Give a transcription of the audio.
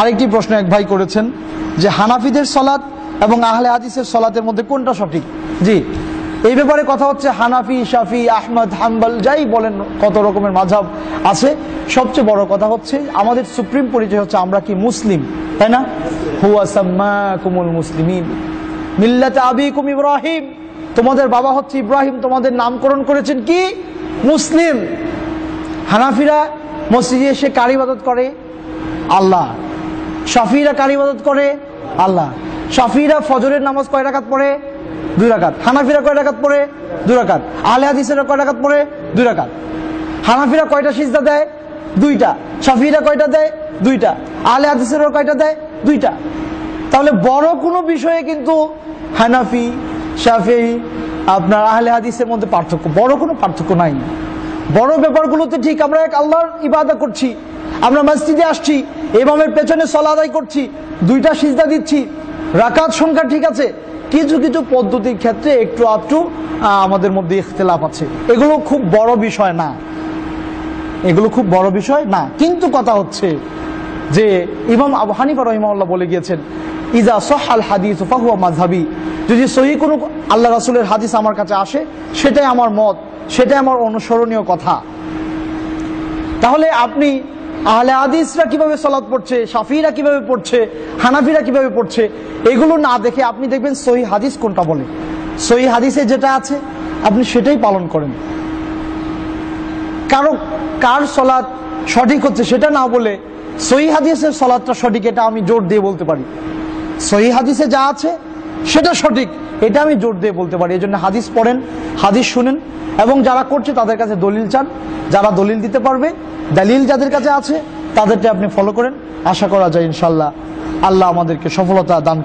আরেকটি প্রশ্ন এক ভাই করেছেন যে হানাফিদের সালাত এবং আহলে হাদিসের সালাতের মধ্যে কোনটা সঠিক। জি, এই ব্যাপারে কথা হচ্ছে হানাফি, শাফি, আহমদ, হাম্বল যাই বলেন, কত রকমের মাযহাব আছে, সবচেয়ে বড় কথা হচ্ছে আমাদের সুপ্রিম পরিচয় হচ্ছে আমরা কি মুসলিম, তাই না? হুয়া সাম্মাকুমুল মুসলিমিন মিল্লাতে আবিকুম ইব্রাহিম, তোমাদের বাবা হচ্ছে ইব্রাহিম, তোমাদের নামকরণ করেছেন কি? মুসলিম। হানাফিরা মসজিদে এসে কার ইবাদত করে? আল্লাহ। শাফিরা কার ইবাদত করে? আল্লাহ। শাফিরা ফজরের নামাজ কয় রাকাত পড়ে? 2 রাকাত। হানাফিরা কয় রাকাত পড়ে? 2 রাকাত। আহলে হাদিসেরা কয় রাকাত পড়ে? 2 রাকাত। হানাফিরা কয়টা সিজদা দেয়? 2টা। শাফিরা কয়টা দেয়? 2টা। আহলে হাদিসেরা কয়টা দেয়? 2টা। তাহলে বড় কোনো বিষয়ে কিন্তু হানাফি, শাফি, আপনার আহলে হাদিসের মধ্যে পার্থক্য, বড় কোনো পার্থক্য নাই। বড় ব্যাপারগুলোতে ঠিক আমরা এক আল্লাহর ইবাদত করছি, আমরা মসজিদে আসছি, ইমামের পেছনে সালাত আদায় করছি, 2টা সিজদা দিচ্ছি, রাকাত সংখ্যা ঠিক আছে, কিছু কিছু পদ্ধতির ক্ষেত্রে একটু আধটু আমাদের মধ্যে ইখতিলাফ আছে। এগুলো খুব বড় বিষয় না, এগুলো খুব বড় বিষয় না। কিন্তু কথা হচ্ছে যে ইমাম আবু হানিফা রাহিমাহুল্লাহ বলে গিয়েছেন, ইজা সহাল হাদিস ফাহুয়া মাযহাবি, যদি সহিহ কোনো আল্লাহ রাসূলের হাদিস আমার কাছে আসে সেটাই আমার মত, সেটাই আমার অনুসরণীয় কথা। তাহলে আপনি আহলে হাদিসরা কিভাবে সালাত পড়ছে, শাফিরা কিভাবে পড়ছে, হানাফিরা কিভাবে পড়ছে, এগুলো না দেখে আপনি দেখবেন সহিহ হাদিস কোনটা বলে, সহিহ হাদিসে যেটা আছে আপনি সেটাই পালন করেন। কার সালাত সঠিক হচ্ছে সেটা না বলে সহিহ হাদিসের সালাতটা সঠিক, এটা আমি জোর দিয়ে বলতে পারি। সহিহ হাদিসে যা আছে সেটা সঠিক, এটা আমি জোর দিয়ে বলতে পারি। এই জন্য হাদিস পড়েন, হাদিস শুনেন, এবং যারা করছে তাদের কাছে দলিল চান, যারা দলিল দিতে পারবে, দলিল যাদের কাছে আছে তাদেরটা আপনি ফলো করেন। আশা করা যায় ইনশাল্লাহ আল্লাহ আমাদেরকে সফলতা দান